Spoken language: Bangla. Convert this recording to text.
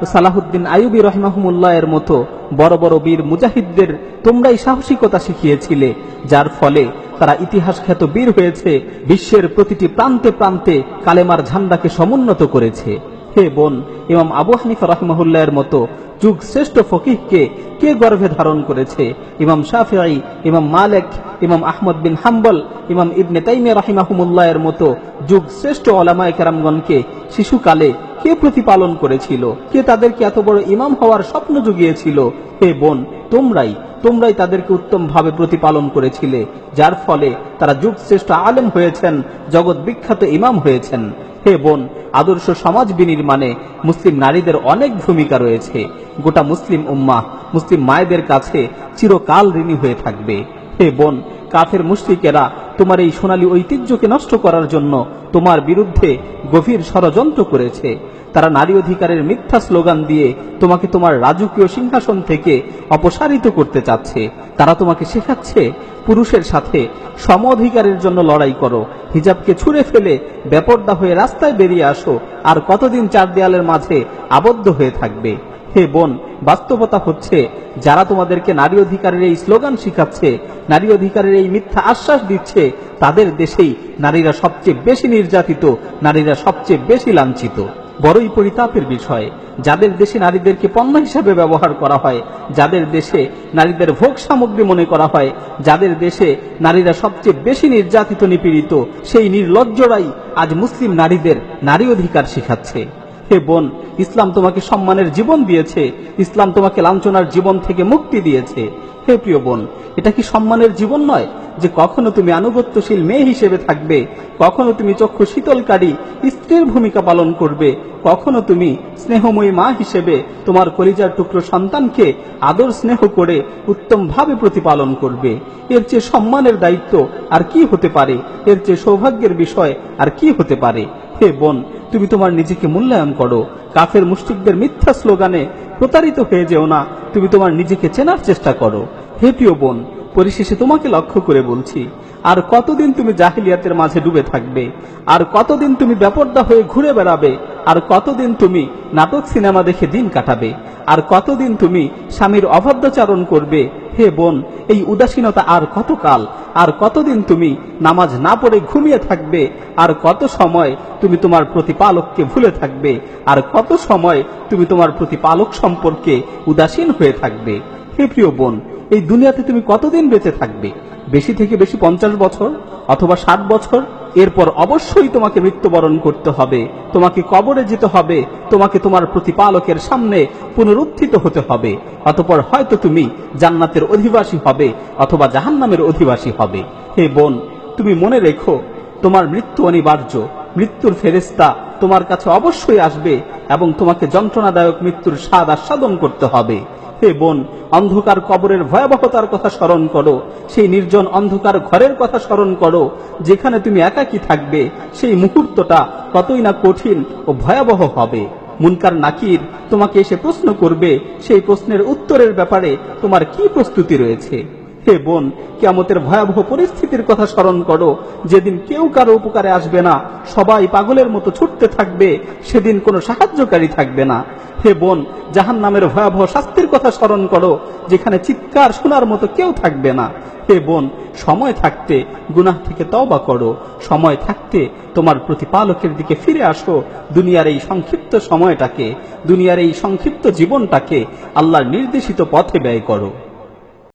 ও সালাহুদ্দিন আইয়ুবী রাহিমাহুমুল্লাহ এর মতো বড় বড় বীর মুজাহিদদের তোমরাই সাহসিকতা শিখিয়েছিলে, যার ফলে তারা ইতিহাস খ্যাত বীর হয়েছে, বিশ্বের প্রতিটি প্রান্তে প্রান্তে কালেমার ঝান্ডাকে সমুন্নত করেছে। হে বোন, ইমাম আবু হানিফা রাহিমাহুল্লাহ এর মতো যুগ শ্রেষ্ঠ ফকিহকে কে গর্ভে ধারণ করেছে? ইমাম শাফিঈ, ইমাম মালিক, ইমাম আহমদ বিন হাম্বল, ইমাম ইবনে তাইমিয়া রাহিমাহুমুল্লাহ এর মতো যুগ শ্রেষ্ঠ উলামায়ে কেরামগণকে শিশুকালে কে প্রতিপালন করেছিল? কে তাদেরকে এত বড় ইমাম হওয়ার স্বপ্ন জুগিয়েছিল? হে বোন, তোমরাই তাদেরকে উত্তমভাবে প্রতিপালন করেছিলে, যার ফলে তারা যুগ শ্রেষ্ঠ আলেম হয়েছেন, জগৎ বিখ্যাত ইমাম হয়েছেন। হে বোন, আদর্শ সমাজ বিনির্মাণে মুসলিম নারীদের অনেক ভূমিকা রয়েছে। গোটা মুসলিম উম্মাহ মুসলিম মায়েদের কাছে চিরকাল ঋণী হয়ে থাকবে। হে বোন, কাফের মুশরিকেরা তোমার এই সোনালী ঐতিহ্যকে নষ্ট করার জন্য তোমার বিরুদ্ধে গভীর ষড়যন্ত্র করেছে। তারা নারী অধিকারের মিথ্যা স্লোগান দিয়ে তোমাকে তোমার রাজকীয় সিংহাসন থেকে অপসারিত করতে চাচ্ছে। তারা তোমাকে শেখাচ্ছে পুরুষের সাথে সম অধিকারের জন্য লড়াই করো, হিজাবকে ছুঁড়ে ফেলে বেপর্দা হয়ে রাস্তায় বেরিয়ে আসো। আর কতদিন চার দেয়ালের মাঝে আবদ্ধ হয়ে থাকবে? হে বোন, বাস্তবতা হচ্ছে যারা তোমাদেরকে নারী অধিকারের এই স্লোগান শিখাচ্ছে, নারী অধিকারের এই মিথ্যা আশ্বাস দিচ্ছে, তাদের দেশেই নারীরা সবচেয়ে বেশি নির্যাতিত, নারীরা সবচেয়ে বেশি লাঞ্ছিত। বড়ই পরিতাপের বিষয়, যাদের দেশে নারীদেরকে পণ্য হিসাবে ব্যবহার করা হয়, যাদের দেশে নারীদের ভোগ সামগ্রী মনে করা হয়, যাদের দেশে নারীরা সবচেয়ে বেশি নির্যাতিত নিপীড়িত, সেই নির্লজ্জরাই আজ মুসলিম নারীদের নারী অধিকার শিখাচ্ছে। হে বোন, ইসলাম তোমাকে সম্মানের জীবন দিয়েছে, ইসলাম তোমাকে লাঞ্ছনার জীবন থেকে মুক্তি দিয়েছে। হে প্রিয় বোন, এটা কি সম্মানের জীবন নয় যে কখনো তুমি আনুগত্যশীল মেয়ে হিসেবে থাকবে, কখনো তুমি চক্ষু শীতলকারী স্ত্রীর ভূমিকা পালন করবে, কখনো তুমি স্নেহময়ী মা হিসেবে তোমার কলিজার টুকরো সন্তানকে আদর স্নেহ করে উত্তমভাবে প্রতিপালন করবে? এর চেয়ে সম্মানের দায়িত্ব আর কি হতে পারে? এর চেয়ে সৌভাগ্যের বিষয় আর কি হতে পারে? হে বোন, তুমি তোমার নিজেকে মূল্যায়ন করো, কাফের মুশরিকদের মিথ্যা স্লোগানে প্রতারিত হয়ে যেও না, তুমি তোমার নিজেকে চেনার চেষ্টা করো। হে প্রিয় বোন, পরিশেষে তোমাকে লক্ষ্য করে বলছি, আর কতদিন তুমি জাহিলিয়াতের মাঝে ডুবে থাকবে? আর কতদিন তুমি বেপর্দা হয়ে ঘুরে বেড়াবে? আর কতদিন তুমি নাটক সিনেমা দেখে দিন কাটাবে? আর কতদিন তুমি স্বামীর অভদ্রাচরণ করবে? হে বোন, এই উদাসীনতা আর কতকাল? আর কতদিন তুমি নামাজ না পড়ে ঘুমিয়ে থাকবে? আর কত সময় তুমি তোমার প্রতিপালককে ভুলে থাকবে? আর কত সময় তুমি তোমার প্রতিপালক সম্পর্কে উদাসীন হয়ে থাকবে? হে প্রিয় বোন, এই দুনিয়াতে তুমি কতদিন বেঁচে থাকবে? বেশি থেকে বেশি 50 বছর অথবা 60 বছর। এরপর অবশ্যই তোমাকে মৃত্যুবরণ করতে হবে, তোমাকে কবরে যেতে হবে, তোমাকে তোমার প্রতিপালকের সামনে পুনরুত্থিত হতে হবে। অতঃপর হয়তো তুমি জান্নাতের অধিবাসী হবে অথবা জাহান্নামের অধিবাসী হবে। হে বোন, তুমি মনে রেখো, তোমার মৃত্যু অনিবার্য। মৃত্যুর ফেরেশতা তোমার কাছে অবশ্যই আসবে এবং তোমাকে যন্ত্রণাদায়ক মৃত্যুর স্বাদ আস্বাদন করতে হবে। হে বোন, অন্ধকার কবরের ভয়াবহতার কথা স্মরণ করো, সেই নির্জন অন্ধকার ঘরের কথা স্মরণ করো যেখানে তুমি একাকী থাকবে। সেই মুহূর্তটা কতই না কঠিন ও ভয়াবহ হবে। মুনকার নাকির তোমাকে এসে প্রশ্ন করবে, সেই প্রশ্নের উত্তরের ব্যাপারে তোমার কি প্রস্তুতি রয়েছে? হে বোন, কিয়ামতের ভয়াবহ পরিস্থিতির কথা স্মরণ করো, যেদিন কেউ কারো উপকারে আসবে না, সবাই পাগলের মতো ছুটতে থাকবে, সেদিন কোনো সাহায্যকারী থাকবে না। হে বোন, জাহান্নামের ভয়াবহ শাস্তির কথা স্মরণ করো, যেখানে চিৎকার শোনার মতো কেউ থাকবে না। হে বোন, সময় থাকতে গুনাহ থেকে তওবা করো, সময় থাকতে তোমার প্রতিপালকের দিকে ফিরে আসো। দুনিয়ার এই সংক্ষিপ্ত সময়টাকে, দুনিয়ার এই সংক্ষিপ্ত জীবনটাকে আল্লাহর নির্দেশিত পথে ব্যয় করো।